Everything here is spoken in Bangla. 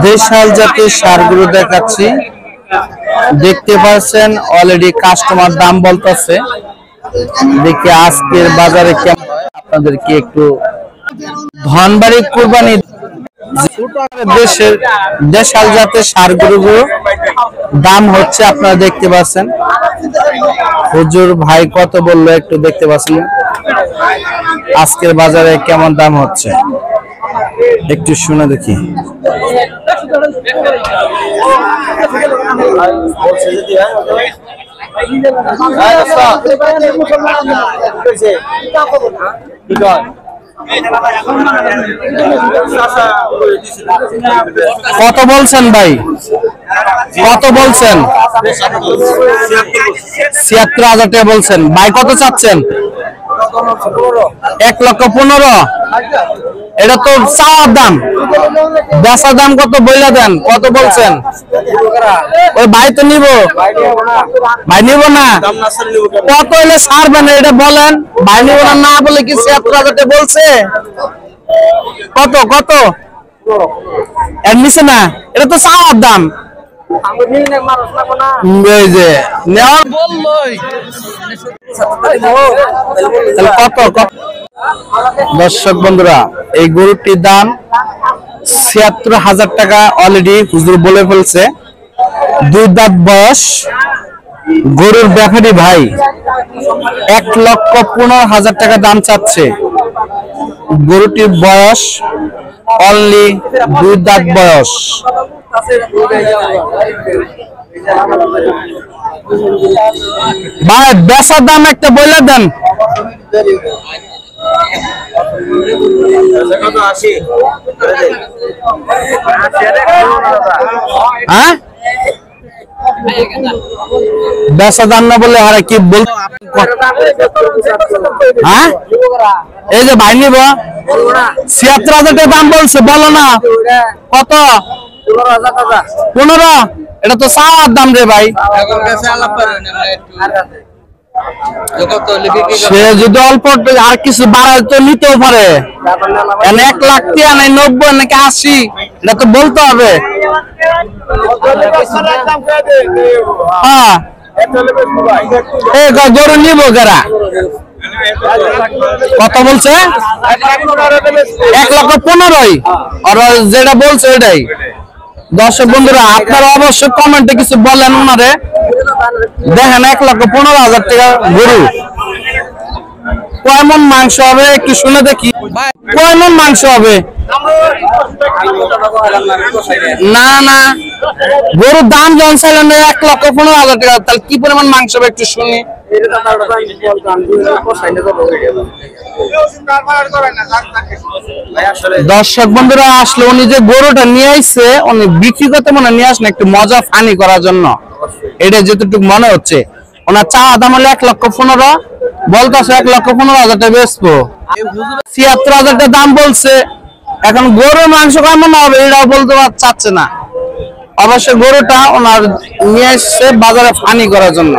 দেশাল জাতের সারগুলো দেখাচ্ছি, দেখতে পাচ্ছেন অলরেডি কাস্টমার দাম বলতেছে। দেখি আজকের বাজারে কেমন হয়, আপনাদেরকে একটু ধনবাড়ি কুরবানি দেশের দেশাল জাতের সারগুলো দাম হচ্ছে, আপনারা দেখতে পাচ্ছেন। হুজুর ভাই কত বললো একটু দেখতে পাচ্ছেন, আজকের বাজারে কেমন দাম হচ্ছে একটু শুনে দেখি। কত বলছেন ভাই, কত বলছেন? ৭৬,০০০ টাকা বলছেন ভাই। কত চাচ্ছেন? ১,১৫,০০০। এটা তো চাওয়ার দাম, বেচার দাম কত বইলা দেন? কত বলছেন? ওই ভাই তো নিব, ভাই নিব না। কত হইলে ছাড়বেন এটা বলেন? ভাই নিব না, না বলে কি ৭৬,০০০ টাকা বলছে? কত কত এর নিচে না? এটা তো চাওয়ার দাম। দর্শক বন্ধুরা, এই গরুটির দাম ৭৬,০০০ টাকা অলরেডি হুজুর বলে ফেলছে। ২ দাঁত বয়স গরুর ব্যাপারী ভাই ১,১৫,০০০ টাকা দাম চাচ্ছে। গরুটির বয়স অনলি ২ দাঁত বয়স। ভাই বেচার দাম একটা বলে দেন। হ্যাঁ বেচা দাম না বললে আর কি বল? হ্যাঁ এই যে ভাই নিব ৭৬,০০০ টাকা দাম বলছে, বলো না কত? ১৫। এটা তো চাওয়ার দাম রে ভাই। সে যদি অল্প আর কিছু বাড়ায় তো নিতেও পারে। ১,০০,০০০ টাকা নাই ৯০ নাকি ৮০, এটা তো বলতে হবে। হ্যাঁ গরু নিব কারা? কত বলছে? ১,১৫,০০০। আর যেটা বলছে ওইটাই। দর্শক বন্ধুরা, আপনারা অবশ্যই কমেন্টে কিছু বলেন ওনারে। দেখেন ১,১৫,০০০ টাকা গরু, কয় মন মাংস হবে একটু শুনে দেখি। কয় মন মাংস হবে? না না, গরুর দাম যখন চাইলেন ১,১৫,০০০ টাকা, তাহলে কি পরিমাণ মাংস হবে একটু শুনি। দর্শক বন্ধুরা, আসলে উনি যে গরুটা নিয়ে আসছে উনি বিক্রি করতে মনে নিয়ে আসেন একটু মজা ফানি করার জন্য। এটা যেটুকু মনে হচ্ছে ওনার চা দাম হলো ১,১৫,০০০, বলতেছে ১,১৫,০০০ টাকা বেচবো। ৭৬,০০০ টাকা দাম বলছে। এখন গরুর মাংস কেমন হবে এটাও বলতে চাচ্ছে না। অবশ্যই গরুটা ওনার নিয়ে এসছে বাজারে ফানি করার জন্য।